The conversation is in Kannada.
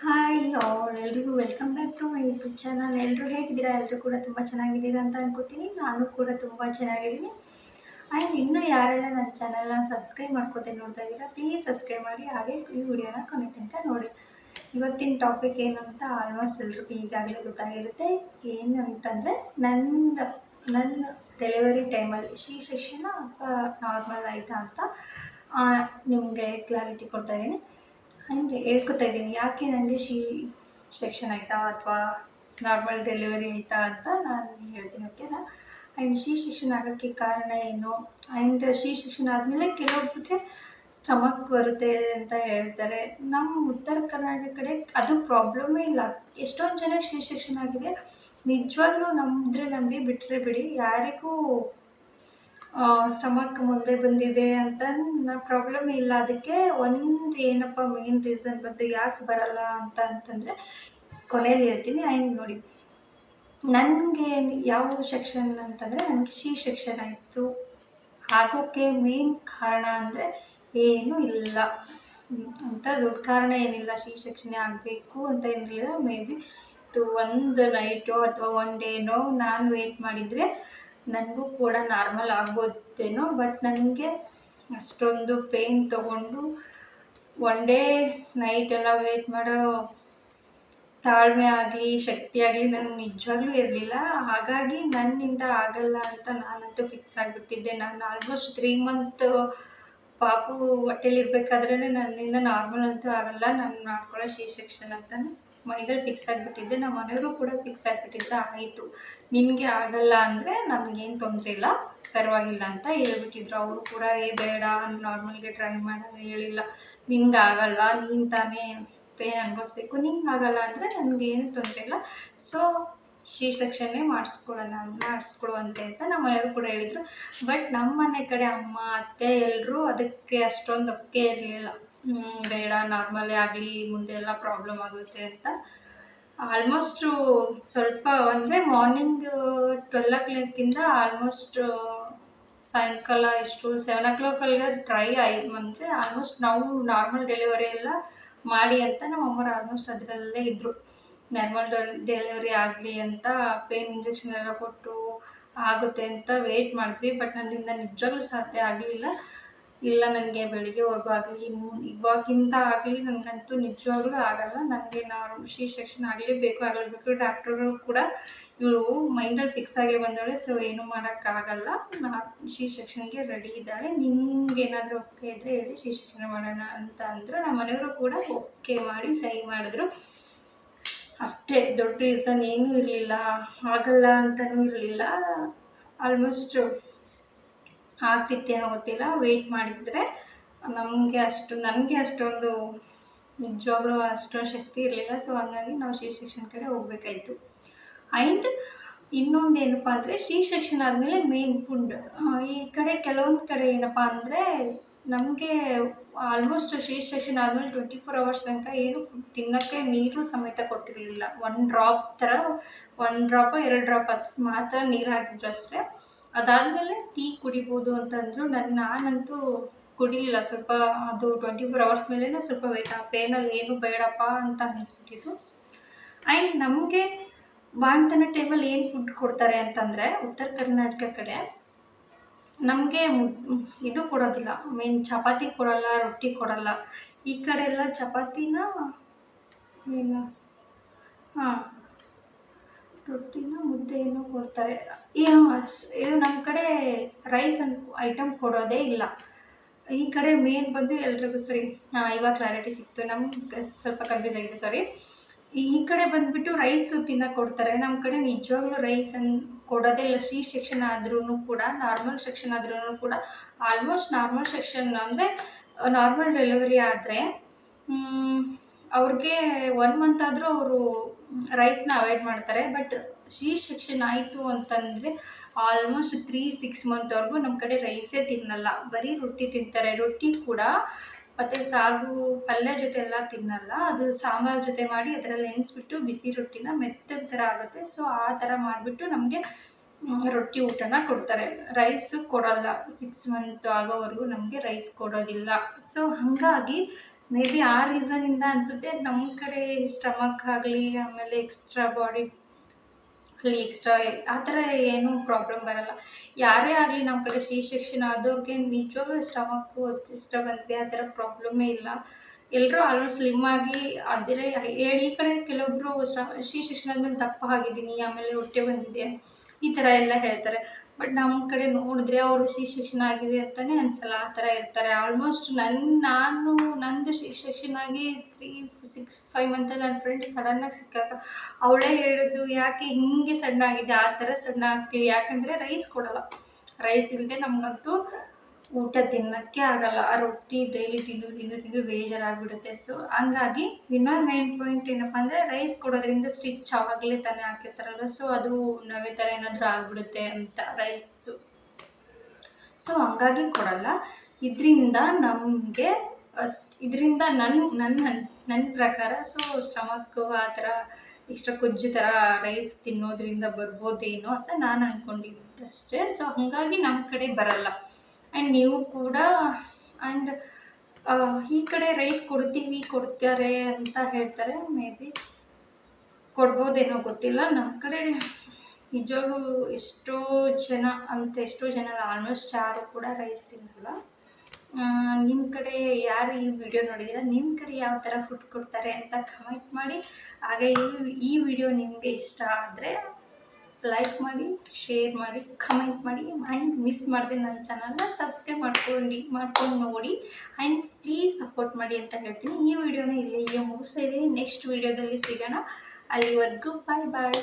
ಹಾಯ್ ಆಲ್ ಎಲ್ರಿಗೂ welcome back to my YouTube channel. ಎಲ್ಲರೂ ಹೇಗಿದ್ದೀರಾ? ಎಲ್ಲರೂ ಕೂಡ ತುಂಬ ಚೆನ್ನಾಗಿದ್ದೀರಾ ಅಂತ ಅನ್ಕೋತೀನಿ. ನಾನು ಕೂಡ ತುಂಬ ಚೆನ್ನಾಗಿದ್ದೀನಿ. ಆ್ಯಂಡ್ ಇನ್ನೂ ಯಾರೆಲ್ಲ ನನ್ನ ಚಾನಲ್ನ ಸಬ್ಸ್ಕ್ರೈಬ್ ಮಾಡ್ಕೋತೀನಿ ನೋಡ್ತಾ ಇದ್ದೀರಾ, ಪ್ಲೀಸ್ ಸಬ್ಸ್ಕ್ರೈಬ್ ಮಾಡಿ. ಹಾಗೆ ಈ ವಿಡಿಯೋನ ಕೊನೆ ತನಕ ನೋಡಿ. ಇವತ್ತಿನ ಟಾಪಿಕ್ ಏನು ಅಂತ ಆಲ್ಮೋಸ್ಟ್ ಎಲ್ರಿಗೂ ಈಗಾಗಲೇ ಗೊತ್ತಾಗಿರುತ್ತೆ. ಏನು ಅಂತಂದರೆ ನನ್ನ ಡೆಲಿವರಿ ಟೈಮಲ್ಲಿ ಸಿ ಸೆಕ್ಷನ್ ಅಥವಾ ನಾರ್ಮಲ್ ಆಯಿತಾ ಅಂತ ನಿಮಗೆ ಕ್ಲಾರಿಟಿ ಕೊಡ್ತಾ ಇದ್ದೀನಿ. ಆ್ಯಂಡ್ ಹೇಳ್ಕೊತಾ ಇದ್ದೀನಿ ಯಾಕೆ ನನಗೆ ಸೆಕ್ಷನ್ ಆಯಿತಾ ಅಥವಾ ನಾರ್ಮಲ್ ಡೆಲಿವರಿ ಆಯಿತಾ ಅಂತ ನಾನು ಹೇಳ್ತೀನಿ, ಓಕೆನಾ. ಆ್ಯಂಡ್ ಸೆಕ್ಷನ್ ಆಗೋಕ್ಕೆ ಕಾರಣ ಏನು, ಆ್ಯಂಡ್ ಸೆಕ್ಷನ್ ಆದಮೇಲೆ ಕೆಲವೊಬ್ಬರಿಗೆ ಸ್ಟಮಕ್ ಬರುತ್ತೆ ಅಂತ ಹೇಳ್ತಾರೆ. ನಮ್ಮ ಉತ್ತರ ಕರ್ನಾಟಕ ಕಡೆ ಅದು ಪ್ರಾಬ್ಲಮ್ಮೇ ಇಲ್ಲ. ಎಷ್ಟೊಂದು ಜನಕ್ಕೆ ಸೆಕ್ಷನ್ ಆಗಿದೆ. ನಿಜವಾಗ್ಲೂ ನಂಬಿದ್ರೆ ನಂಬಿ, ಬಿಟ್ಟರೆ ಬಿಡಿ. ಯಾರಿಗೂ ಸ್ಟಮಕ್ ಮುಂದೆ ಬಂದಿದೆ ಅಂತ ಪ್ರಾಬ್ಲಮ್ ಇಲ್ಲ. ಅದಕ್ಕೆ ಒಂದು ಏನಪ್ಪ ಮೇನ್ ರೀಸನ್ ಬಂದು ಯಾಕೆ ಬರಲ್ಲ ಅಂತಂದರೆ ಕೊನೆಯಲ್ಲಿ ಹೇಳ್ತೀನಿ. ಆ್ಯಂಡ್ ನೋಡಿ, ನನಗೆ ಯಾವ ಸೆಕ್ಷನ್ ಅಂತಂದರೆ ನನಗೆ ಸೆಕ್ಷನ್ ಆಯಿತು. ಆಗೋಕ್ಕೆ ಮೇನ್ ಕಾರಣ ಅಂದರೆ ಏನೂ ಇಲ್ಲ ಅಂತ, ದೊಡ್ಡ ಕಾರಣ ಏನಿಲ್ಲ. ಸೆಕ್ಷನ್ನೇ ಆಗಬೇಕು ಅಂತ ಏನಿಲ್ಲ. ಮೇ ಬಿ ಒಂದು ನೈಟೋ ಅಥವಾ ಒನ್ ಡೇನೋ ನಾನು ವೆಯ್ಟ್ ಮಾಡಿದರೆ ನನಗೂ ಕೂಡ ನಾರ್ಮಲ್ ಆಗ್ಬೋದಿತ್ತೇನೋ. ಬಟ್ ನನಗೆ ಅಷ್ಟೊಂದು ಪೇಯ್ನ್ ತೊಗೊಂಡು ಒನ್ ಡೇ ನೈಟ್ ಎಲ್ಲ ವೆಯ್ಟ್ ಮಾಡೋ ತಾಳ್ಮೆ ಆಗಲಿ ಶಕ್ತಿ ಆಗಲಿ ನನಗೆ ನಿಜವಾಗ್ಲೂ ಇರಲಿಲ್ಲ. ಹಾಗಾಗಿ ನನ್ನಿಂದ ಆಗಲ್ಲ ಅಂತ ನಾನಂತೂ ಫಿಕ್ಸ್ ಆಗಿಬಿಟ್ಟಿದ್ದೆ. ನಾನು ಆಲ್ಮೋಸ್ಟ್ 3 ಮಂತ್ ಪಾಪು ಹೊಟ್ಟೆಲಿರ್ಬೇಕಾದ್ರೇ ನನ್ನಿಂದ ನಾರ್ಮಲ್ ಅಂತೂ ಆಗಲ್ಲ, ನಾನು ಮಾಡ್ಕೊಳ್ಳೋ ಸೆಕ್ಷನ್ ಅಂತ ಮೈಂಡಲ್ಲಿ ಫಿಕ್ಸ್ ಆಗಿಬಿಟ್ಟಿದ್ದೆ. ನಮ್ಮ ಮನೆಯವರು ಕೂಡ ಫಿಕ್ಸ್ ಆಗಿಬಿಟ್ಟಿದ್ರೆ ಆಯಿತು, ನಿನಗೆ ಆಗಲ್ಲ ಅಂದರೆ ನನಗೇನು ತೊಂದರೆ ಇಲ್ಲ, ಪರವಾಗಿಲ್ಲ ಅಂತ ಹೇಳ್ಬಿಟ್ಟಿದ್ರು. ಅವರು ಕೂಡ ಬೇಡ ನಾರ್ಮಲ್ಗೆ ಟ್ರೈ ಮಾಡೋಣ, ಹೇಳಿಲ್ಲ ನಿನ್ಗೆ ಆಗಲ್ಲ, ನೀನು ತಾನೇ ಪೇನ್ ಅನುಭವಿಸ್ಬೇಕು, ನಿಂಗೆ ಆಗಲ್ಲ ಅಂದರೆ ನನಗೇನು ತೊಂದರೆ ಇಲ್ಲ, ಸೊ ಸೆಕ್ಷನ್ನೇ ಮಾಡಿಸ್ಕೊಡುವಂತೆ ಅಂತ ನಮ್ಮ ಮನೆಯವರು ಕೂಡ ಹೇಳಿದರು. ಬಟ್ ನಮ್ಮ ಮನೆ ಕಡೆ ಅಮ್ಮ ಅತ್ತೆ ಎಲ್ಲರೂ ಅದಕ್ಕೆ ಅಷ್ಟೊಂದು ಒಪ್ಪಿಗೆ ಇರಲಿಲ್ಲ. ಬೇಡ ನಾರ್ಮಲೇ ಆಗಲಿ, ಮುಂದೆ ಎಲ್ಲ ಪ್ರಾಬ್ಲಮ್ ಆಗುತ್ತೆ ಅಂತ. ಆಲ್ಮೋಸ್ಟು ಸ್ವಲ್ಪ ಅಂದರೆ ಮಾರ್ನಿಂಗ್ 12 ಆಲ್ಮೋಸ್ಟ್ ಸಾಯಂಕಾಲ ಎಷ್ಟು 7 ಟ್ರೈ ಆಯಿತು. ಅಂದರೆ ಆಲ್ಮೋಸ್ಟ್ ನಾವು ನಾರ್ಮಲ್ ಡೆಲಿವರಿ ಎಲ್ಲ ಮಾಡಿ ಅಂತ ನಮ್ಮ ಅಮ್ಮರು ಆಲ್ಮೋಸ್ಟ್ ಅದರಲ್ಲೇ ಇದ್ದರು. ನಾರ್ಮಲ್ ಡೆಲಿವರಿ ಆಗಲಿ ಅಂತ ಪೇನ್ ಇಂಜೆಕ್ಷನ್ ಎಲ್ಲ ಕೊಟ್ಟು ಆಗುತ್ತೆ ಅಂತ ವೆಯ್ಟ್ ಮಾಡಿದ್ವಿ. ಬಟ್ ನನ್ನಿಂದ ನಿಜವಾಗ್ಲೂ ಸಾಧ್ಯ ಆಗಲಿಲ್ಲ. ಇಲ್ಲ, ನನಗೆ ಬೆಳಿಗ್ಗೆವರೆಗೂ ಆಗಲಿ, ಇವಾಗಿಂದ ಆಗಲಿ ನನಗಂತೂ ನಿಜವಾಗ್ಲೂ ಆಗಲ್ಲ, ನನಗೆ ಸೆಕ್ಷನ್ ಆಗಲೇಬೇಕು. ಡಾಕ್ಟರು ಕೂಡ ಇವಳು ಮೈಂಡಲ್ಲಿ ಫಿಕ್ಸ್ ಆಗೇ ಬಂದವಳೆ, ಸೊ ಏನೂ ಮಾಡೋಕ್ಕಾಗಲ್ಲ, ಸೆಕ್ಷನ್ಗೆ ರೆಡಿ ಇದ್ದಾಳೆ, ನಿಮ್ಗೇನಾದರೂ ಓಕೆ ಇದ್ದರೆ ಹೇಳಿ ಸೆಕ್ಷನ್ ಮಾಡೋಣ ಅಂತ ಅಂದರು. ನಮ್ಮ ಮನೆಯವರು ಕೂಡ ಓಕೆ ಮಾಡಿ ಸಹಿ ಮಾಡಿದ್ರು. ಅಷ್ಟೇ, ದೊಡ್ಡ ರೀಸನ್ ಏನೂ ಇರಲಿಲ್ಲ, ಆಗಲ್ಲ ಅಂತಲೂ ಇರಲಿಲ್ಲ. ಆಲ್ಮೋಸ್ಟ್ ಆಗ್ತಿತ್ತೇನೋ ಗೊತ್ತಿಲ್ಲ, ವೆಯ್ಟ್ ಮಾಡಿದರೆ ನನಗೆ ಅಷ್ಟೊಂದು ನಿಜವಾಗ್ಲೂ ಅಷ್ಟೊಂದು ಶಕ್ತಿ ಇರಲಿಲ್ಲ. ಸೊ ಹಾಗಾಗಿ ನಾವು ಸೆಕ್ಷನ್ ಕಡೆ ಹೋಗಬೇಕಾಯ್ತು. ಆ್ಯಂಡ್ ಇನ್ನೊಂದು ಏನಪ್ಪ ಅಂದರೆ ಸೆಕ್ಷನ್ ಆದಮೇಲೆ ಮೇನ್ ಫುಡ್ ಈ ಕಡೆ ಕೆಲವೊಂದು ಕಡೆ ಏನಪ್ಪ ಅಂದರೆ ನಮಗೆ ಆಲ್ಮೋಸ್ಟ್ ಸೆಕ್ಷನ್ ಆದಮೇಲೆ 24 hours ತನಕ ಏನು ಫುಡ್ ತಿನ್ನೋಕ್ಕೆ ನೀರು ಸಮೇತ ಕೊಟ್ಟಿರಲಿಲ್ಲ. 1 ಡ್ರಾಪ್ 2 ಡ್ರಾಪ್ ಅದು ಮಾತ್ರ ನೀರು ಹಾಕಿದ್ರು ಅಷ್ಟೇ. ಅದಾದಮೇಲೆ ಟೀ ಕುಡಿಬೋದು ಅಂತಂದರು. ನಾನಂತೂ ಕುಡಿಲಿಲ್ಲ. ಸ್ವಲ್ಪ ಅದು 24 hours ಮೇಲೇ ಸ್ವಲ್ಪ ವೆಯ್ಟ್, ಆ ಪೇನಲ್ಲಿ ಏನು ಬೇಡಪ್ಪ ಅಂತ ಅನ್ನಿಸ್ಬಿಟ್ಟಿತ್ತು. ಆ್ಯಂಡ್ ನಮಗೆ ಬಾಣ್ತನ ಟೈಮಲ್ಲಿ ಏನು ಫುಡ್ ಕೊಡ್ತಾರೆ ಅಂತಂದರೆ ಉತ್ತರ ಕರ್ನಾಟಕ ಕಡೆ ನಮಗೆ ಇದು ಕೊಡೋದಿಲ್ಲ, ಮೇನ್ ಚಪಾತಿ ಕೊಡೋಲ್ಲ, ರೊಟ್ಟಿ ಕೊಡೋಲ್ಲ. ಈ ಕಡೆ ಎಲ್ಲ ಚಪಾತಿನ ಏನು ರೊಟ್ಟಿನ ಮುದ್ದೆಯನ್ನು ಕೊಡ್ತಾರೆ. ಇದು ನಮ್ಮ ಕಡೆ ರೈಸ್ ಐಟಮ್ ಕೊಡೋದೇ ಇಲ್ಲ. ಈ ಕಡೆ ಮೇನ್ ಬಂದು ಎಲ್ರಿಗೂ ಸರಿ, ಇವಾಗ ಕ್ಲಾರಿಟಿ ಸಿಕ್ತು, ನಮ್ಗೆ ಸ್ವಲ್ಪ ಕನ್ಫ್ಯೂಸ್ ಆಗಿದೆ, ಸಾರಿ. ಈ ಕಡೆ ಬಂದುಬಿಟ್ಟು ರೈಸ್ ತಿನ್ನೋಕೆ ಕೊಡ್ತಾರೆ, ನಮ್ಮ ಕಡೆ ನಿಜವಾಗ್ಲೂ ರೈಸ್ ಕೊಡೋದೇ ಇಲ್ಲ. ಸೆಕ್ಷನ್ ಆದ್ರೂ ಕೂಡ, ನಾರ್ಮಲ್ ಸೆಕ್ಷನ್ ಆದ್ರೂ ಕೂಡ, ಆಲ್ಮೋಸ್ಟ್ ನಾರ್ಮಲ್ ಸೆಕ್ಷನ್ ಅಂದರೆ ನಾರ್ಮಲ್ ಡೆಲಿವರಿ ಆದರೆ ಅವ್ರಿಗೆ 1 ಮಂತ್ ಆದರೂ ಅವರು ರೈಸ್ನ ಅವಾಯ್ಡ್ ಮಾಡ್ತಾರೆ. ಬಟ್ ಸೆಕ್ಷನ್ ಆಯಿತು ಅಂತಂದರೆ ಆಲ್ಮೋಸ್ಟ್ 3-6 ಮಂತ್ವರೆಗೂ ನಮ್ಮ ಕಡೆ ರೈಸೇ ತಿನ್ನಲ್ಲ, ಬರೀ ರೊಟ್ಟಿ ತಿಂತಾರೆ. ರೊಟ್ಟಿ ಕೂಡ ಮತ್ತು ಸಾಗು ಪಲ್ಯ ಜೊತೆ ಎಲ್ಲ ತಿನ್ನಲ್ಲ, ಅದು ಸಾಂಬಾರು ಜೊತೆ ಮಾಡಿ ಅದರಲ್ಲಿ ನೆನೆಸ್ಬಿಟ್ಟು ಬಿಸಿ ರೊಟ್ಟಿನ ಮೆತ್ತದ ಥರ ಆಗುತ್ತೆ, ಸೊ ಆ ಥರ ಮಾಡಿಬಿಟ್ಟು ನಮಗೆ ರೊಟ್ಟಿ ಊಟನ ಕೊಡ್ತಾರೆ. ರೈಸು ಕೊಡೋಲ್ಲ, 6 ಮಂತ್ ಆಗೋವರೆಗೂ ನಮಗೆ ರೈಸ್ ಕೊಡೋದಿಲ್ಲ. ಸೊ ಹಾಗಾಗಿ ಮೇ ಬಿ ಆ ರೀಸನಿಂದ ಅನಿಸುತ್ತೆ. ನಮ್ಮ ಕಡೆ ಸ್ಟಮಕ್ ಆಗಲಿ, ಆಮೇಲೆ ಎಕ್ಸ್ಟ್ರಾ ಬಾಡಿ ಅಲ್ಲಿ ಎಕ್ಸ್ಟ್ರಾ ಆ ಥರ ಏನೂ ಪ್ರಾಬ್ಲಮ್ ಬರಲ್ಲ. ಯಾರೇ ಆಗಲಿ ನಮ್ಮ ಕಡೆ ಸಿ ಸೆಕ್ಷನ್ ಆದವ್ರಿಗೆ ನಿಜವಾಗ್ಲೂ ಸ್ಟಮಕ್ಕು ಇಷ್ಟ ಬಂದಿದೆ, ಆ ಥರ ಪ್ರಾಬ್ಲಮ್ಮೇ ಇಲ್ಲ. ಎಲ್ಲರೂ ಆಲ್ಮೋಸ್ಟ್ ಸ್ಲಿಮ್ ಆಗಿ ಅದರೆ ಹೇಳಿ. ಈ ಕಡೆ ಕೆಲವೊಬ್ಬರು ಸಿ ಸೆಕ್ಷನ್ ಆದಮೇಲೆ ದಪ್ಪ ಆಗಿದ್ದೀನಿ, ಆಮೇಲೆ ಹೊಟ್ಟೆ ಬಂದಿದೆ, ಈ ಥರ ಎಲ್ಲ ಹೇಳ್ತಾರೆ. ಬಟ್ ನಮ್ಮ ಕಡೆ ನೋಡಿದ್ರೆ ಅವರು ಸಿ ಸೆಕ್ಷನ್ ಆಗಿದೆ ಅಂತಲೇ ಅನಿಸಲ್ಲ, ಆ ಥರ ಇರ್ತಾರೆ. ಆಲ್ಮೋಸ್ಟ್ ನಂದು ಸಿ ಸೆಕ್ಷನ್ ಆಗಿ 3-5 ಮಂತಲ್ಲಿ ನನ್ನ ಫ್ರೆಂಡ್ ಸಡನ್ನಾಗಿ ಸಿಕ್ಕಾಗ ಅವಳೇ ಹೇಳಿದ್ದು, ಯಾಕೆ ಹಿಂಗೆ ಸಣ್ಣ ಆಗಿದೆ, ಆ ಥರ ಸಣ್ಣ ಆಗ್ತೀವಿ. ಯಾಕಂದರೆ ರೈಸ್ ಕೊಡಲ್ಲ. ರೈಸ್ ಇಲ್ಲದೆ ನಮಗಂತೂ ಊಟ ತಿನ್ನೋಕ್ಕೆ ಆಗಲ್ಲ. ಆ ರೊಟ್ಟಿ ಡೈಲಿ ತಿಂದು ಬೇಜಾರಾಗಿಬಿಡುತ್ತೆ. ಸೊ ಹಂಗಾಗಿ ಇನ್ನೊಂದು ಮೈನ್ ಪಾಯಿಂಟ್ ಏನಪ್ಪ ಅಂದರೆ, ರೈಸ್ ಕೊಡೋದ್ರಿಂದ ಸ್ಟಿಚ್ ಆವಾಗಲೇ ತಾನೇ ಹಾಕಿರ್ತಾರಲ್ವ, ಸೊ ಅದು ನವೆ ಥರ ಏನಾದರೂ ಆಗಿಬಿಡುತ್ತೆ ಅಂತ ರೈಸು. ಸೊ ಹಂಗಾಗಿ ಕೊಡಲ್ಲ. ಇದರಿಂದ ನಮಗೆ ಇದರಿಂದ ನನ್ನ ಪ್ರಕಾರ ಸೊ ಸ್ಟಮಕ್ಕು ಆ ಥರ ಎಕ್ಸ್ಟ್ರಾ ಕೊಜ್ಜು ಥರ ರೈಸ್ ತಿನ್ನೋದ್ರಿಂದ ಬರ್ಬೋದೇನೋ ಅಂತ ನಾನು ಅಂದ್ಕೊಂಡಿದ್ದಷ್ಟೇ. ಸೊ ಹಾಗಾಗಿ ನಮ್ಮ ಕಡೆ ಬರಲ್ಲ. ಆ್ಯಂಡ್ ನೀವು ಕೂಡ ಆ್ಯಂಡ್ ಈ ಕಡೆ ರೈಸ್ ಕೊಡ್ತಾರೆ ಅಂತ ಹೇಳ್ತಾರೆ. ಮೇ ಬಿ ಕೊಡ್ಬೋದೇನೋ ಗೊತ್ತಿಲ್ಲ. ನಮ್ಮ ಕಡೆ ನಿಜವಾಗ್ಲೂ ಎಷ್ಟೋ ಜನ ಆಲ್ಮೋಸ್ಟ್ ಯಾರು ಕೂಡ ರೈಸ್ ತಿನ್ನಲ್ಲ. ನಿಮ್ಮ ಕಡೆ ಯಾರು ಈ ವಿಡಿಯೋ ನೋಡಿದ್ದೀರಾ, ನಿಮ್ಮ ಕಡೆ ಯಾವ ಥರ ಫುಡ್ ಕೊಡ್ತಾರೆ ಅಂತ ಕಮೆಂಟ್ ಮಾಡಿ. ಹಾಗೆ ಈ ವಿಡಿಯೋ ನಿಮಗೆ ಇಷ್ಟ ಆದರೆ ಲೈಕ್ ಮಾಡಿ, ಶೇರ್ ಮಾಡಿ, ಕಮೆಂಟ್ ಮಾಡಿ. ಆ್ಯಂಡ್ ಮಿಸ್ ಮಾಡಿದೆ ನನ್ನ ಚಾನಲ್ನ ಸಬ್ಸ್ಕ್ರೈಬ್ ಮಾಡ್ಕೊಂಡು ನೋಡಿ. ಆ್ಯಂಡ್ ಪ್ಲೀಸ್ ಸಪೋರ್ಟ್ ಮಾಡಿ ಅಂತ ಹೇಳ್ತೀನಿ. ಈ ವಿಡಿಯೋನ ಇಲ್ಲಿಗೆ ಮುಗಿಸ್ತಾ ಇದ್ದೀನಿ. ನೆಕ್ಸ್ಟ್ ವಿಡಿಯೋದಲ್ಲಿ ಸಿಗೋಣ. ಅಲ್ಲಿವರೆಗೂ ಬಾಯ್.